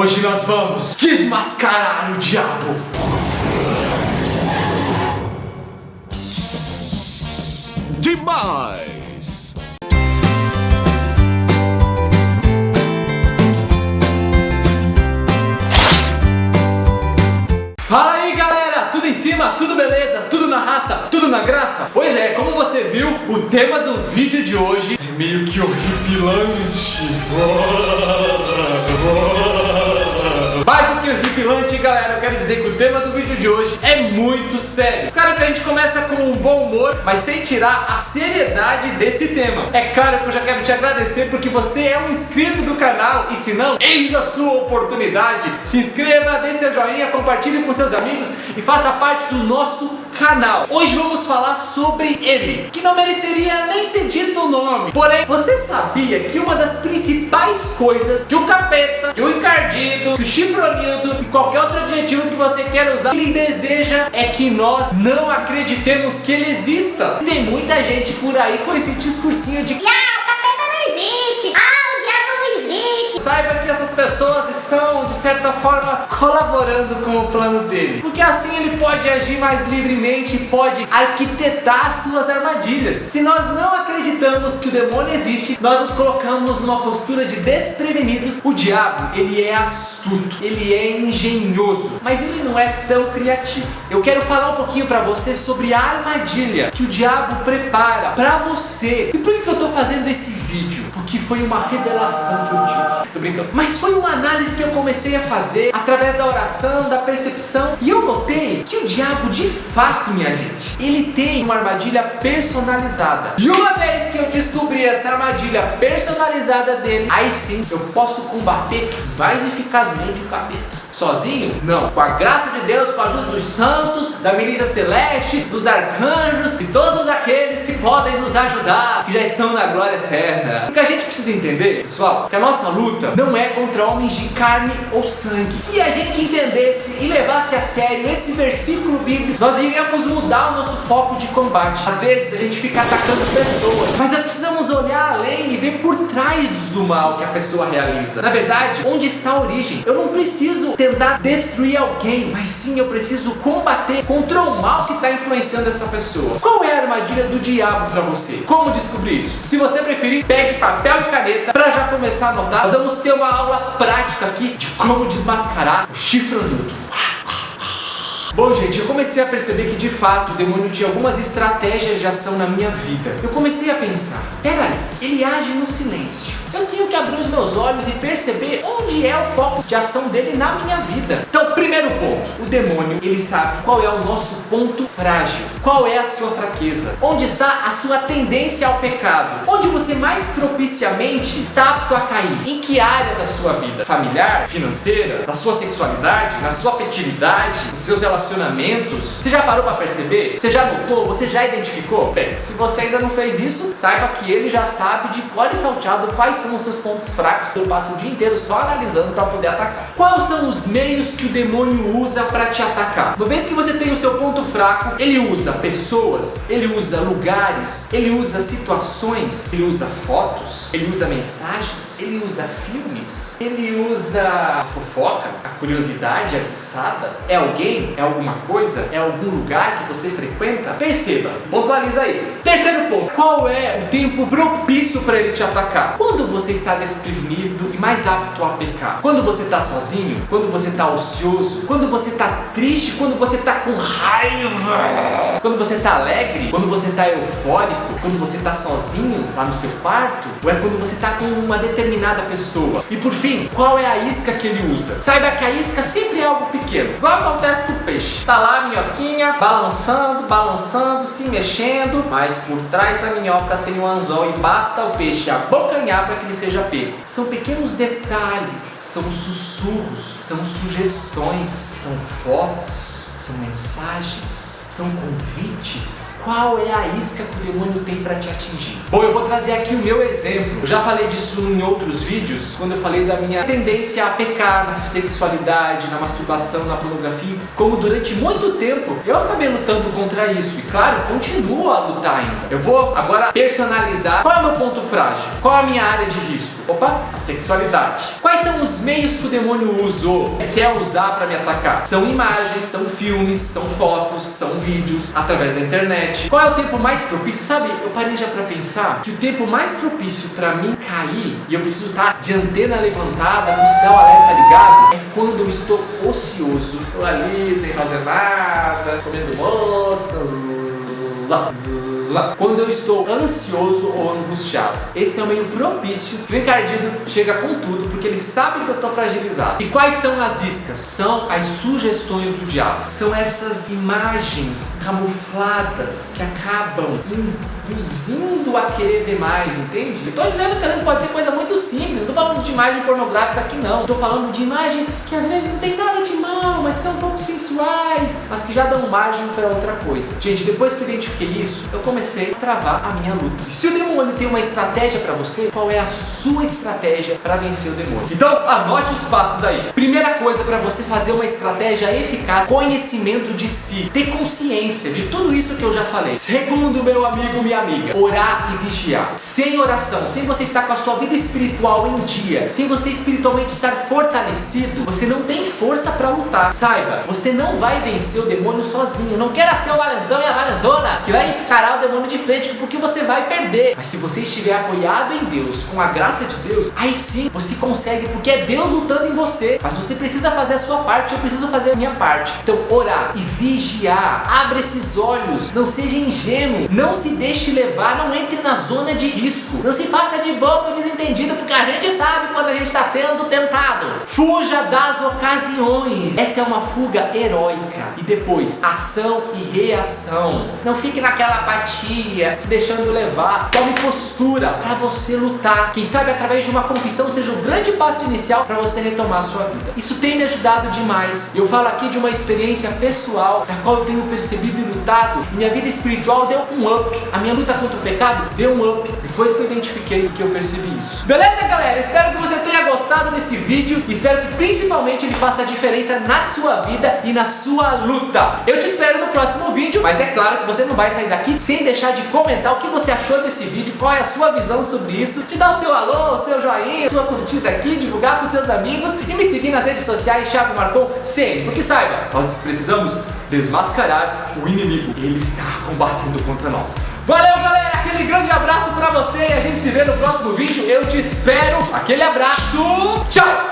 Hoje nós vamos desmascarar o diabo. Demais! Fala aí galera, tudo em cima, tudo beleza, tudo na raça, tudo na graça? Pois é, como você viu, o tema do vídeo de hoje é meio que horripilante. Mais do que horripilante, galera, eu quero dizer que o tema do vídeo de hoje é muito sério. Claro que a gente começa com um bom humor, mas sem tirar a seriedade desse tema. É claro que eu já quero te agradecer porque você é um inscrito do canal, e se não, eis a sua oportunidade. Se inscreva, dê seu joinha, compartilhe com seus amigos e faça parte do nosso canal. Hoje vamos falar sobre ele, que não mereceria nem ser dito o nome. Porém, você sabia que uma das principais coisas que o capeta, que o encardido, que o chifronildo e qualquer outro adjetivo que você queira usar, ele deseja é que nós não acreditemos que ele exista. Tem muita gente por aí com esse discursinho de que o capeta não existe, o diabo não existe. Saiba que essas pessoas estão, de certa forma, colaborando com o plano dele. Porque assim ele pode agir mais livremente e pode arquitetar suas armadilhas. Se nós não acreditamos que o demônio existe, nós nos colocamos numa postura de desprevenidos. O diabo, ele é astuto, ele é engenhoso, mas ele não é tão criativo. Eu quero falar um pouquinho pra você sobre a armadilha que o diabo prepara pra você. E por que eu tô fazendo esse vídeo? Porque foi uma revelação que eu tive. Tô brincando. Mas foi uma análise que eu comecei a fazer através da oração, da percepção. E eu notei que o diabo, de fato, minha gente, ele tem uma armadilha personalizada. E uma vez que eu descobri essa armadilha personalizada dele, aí sim eu posso combater mais eficazmente o capeta. Sozinho? Não. Com a graça de Deus, com a ajuda dos santos, da milícia celeste, dos arcanjos e todos aqueles que podem nos ajudar, que já estão na glória eterna. O que a gente precisa entender, pessoal, que a nossa luta não é contra homens de carne ou sangue. Se a gente entendesse e levasse a sério esse versículo bíblico, nós iríamos mudar o nosso foco de combate. Às vezes a gente fica atacando pessoas, mas nós precisamos olhar além e ver por trás do mal que a pessoa realiza. Na verdade, onde está a origem? Eu não preciso tentar destruir alguém, mas sim eu preciso combater contra o mal que está influenciando essa pessoa. Qual é a armadilha do diabo para você? Como descobrir isso? Se você preferir, pegue papel e caneta para já começar a anotar. Nós vamos ter uma aula prática aqui de como desmascarar o chifronildo. Bom, gente, eu comecei a perceber que de fato o demônio tinha algumas estratégias de ação na minha vida. Eu comecei a pensar, peraí, ele age no silêncio. Eu tenho que abrir os meus olhos e perceber onde é o foco de ação dele na minha vida. Então, primeiro ponto, o demônio, ele sabe qual é o nosso ponto frágil, qual é a sua fraqueza, onde está a sua tendência ao pecado, onde você mais propiciamente está apto a cair, em que área da sua vida, familiar, financeira, da sua sexualidade, na sua afetividade, nos seus relacionamentos. Você já parou para perceber? Você já notou? Você já identificou? Bem, se você ainda não fez isso, saiba que ele já sabe de cor e salteado quais são os seus pontos fracos. Eu passo o dia inteiro só analisando para poder atacar. Quais são os meios que o demônio usa para te atacar? Uma vez que você tem o seu ponto fraco, ele usa pessoas, ele usa lugares, ele usa situações, ele usa fotos, ele usa mensagens, ele usa filmes, ele usa a fofoca, a curiosidade aguçada. É alguém? É alguma coisa? É algum lugar que você frequenta? Perceba, pontualiza aí. Terceiro ponto, qual é o tempo propício para ele te atacar? Quando você está desprevenido e mais apto a pecar? Quando você está sozinho? Quando você está ocioso? Quando você está triste? Quando você está com raiva? Quando você está alegre? Quando você está eufórico? Quando você está sozinho lá no seu quarto? Ou é quando você está com uma determinada pessoa? E por fim, qual é a isca que ele usa? Saiba que a isca sempre é algo pequeno, igual acontece com o peixe. Tá lá a minhoquinha balançando, balançando, se mexendo, mas por trás da minhoca tem um anzol e basta o peixe abocanhar para que ele seja pego. São pequenos detalhes, são sussurros, são sugestões, imagens? São fotos? São mensagens? São convites? Qual é a isca que o demônio tem para te atingir? Bom, eu vou trazer aqui o meu exemplo. Eu já falei disso em outros vídeos, quando eu falei da minha tendência a pecar na sexualidade, na masturbação, na pornografia. Como durante muito tempo eu acabei lutando contra isso. E claro, continuo a lutar ainda. Eu vou agora personalizar. Qual é o meu ponto frágil? Qual é a minha área de risco? Opa, a sexualidade. Quais são os meios que o demônio usou, quer usar para me atacar? São imagens, são filmes, são fotos, são vídeos, através da internet. Qual é o tempo mais propício? Sabe, eu parei já para pensar que o tempo mais propício para mim cair, e eu preciso estar de antena levantada, com o sinal alerta ligado, é quando eu estou ocioso. Estou ali sem fazer nada, comendo moscas. Quando eu estou ansioso ou angustiado. Esse é o meio propício que o encardido chega com tudo, porque ele sabe que eu estou fragilizado. E quais são as iscas? São as sugestões do diabo. São essas imagens camufladas que acabam induzindo a querer ver mais, entende? Eu estou dizendo que às vezes pode ser coisa muito simples. Não estou falando de imagem pornográfica aqui não. Estou falando de imagens que às vezes não tem nada de mal, mas são um pouco sensuais, mas que já dão margem para outra coisa. Gente, depois que eu identifiquei isso, eu comecei a travar a minha luta. E se o demônio tem uma estratégia para você, qual é a sua estratégia para vencer o demônio? Então, anote os passos aí. Primeira coisa para você fazer uma estratégia eficaz, conhecimento de si, ter consciência de tudo isso que eu já falei. Segundo, meu amigo, minha amiga, orar e vigiar. Sem oração, sem você estar com a sua vida espiritual em dia, sem você espiritualmente estar fortalecido, você não tem força para lutar. Saiba, você não vai vencer o demônio sozinho. Não queira ser o valentão e a valentona que vai encarar o demônio de frente, porque você vai perder. Mas se você estiver apoiado em Deus, com a graça de Deus, aí sim você consegue, porque é Deus lutando em você. Mas você precisa fazer a sua parte, eu preciso fazer a minha parte. Então, orar e vigiar. Abre esses olhos, não seja ingênuo, não se deixe levar, não entre na zona de risco, não se faça de bobo desentendido, porque a gente sabe quando a gente está sendo tentado. Fuja das ocasiões. Essa é uma fuga heróica. E depois, ação e reação. Não fique naquela apatia, se deixando levar. Tome postura para você lutar. Quem sabe através de uma confissão seja um grande passo inicial para você retomar a sua vida. Isso tem me ajudado demais. Eu falo aqui de uma experiência pessoal, da qual eu tenho percebido e lutado. E minha vida espiritual deu um up. A minha luta contra o pecado deu um up. Depois que eu identifiquei que eu percebi isso. Beleza, galera? Espero que você tenha gostado desse vídeo. Espero que principalmente ele faça a diferença na sua vida e na sua luta. Eu te espero no próximo vídeo, mas é claro que você não vai sair daqui sem deixar de comentar o que você achou desse vídeo, qual é a sua visão sobre isso, de dar o seu alô, o seu joinha, sua curtida aqui, divulgar para os seus amigos e me seguir nas redes sociais, Thiago Marcon sempre, porque saiba, nós precisamos desmascarar o inimigo, ele está combatendo contra nós. Valeu, galera, aquele grande abraço pra você e a gente se vê no próximo vídeo, eu te espero, aquele abraço, tchau!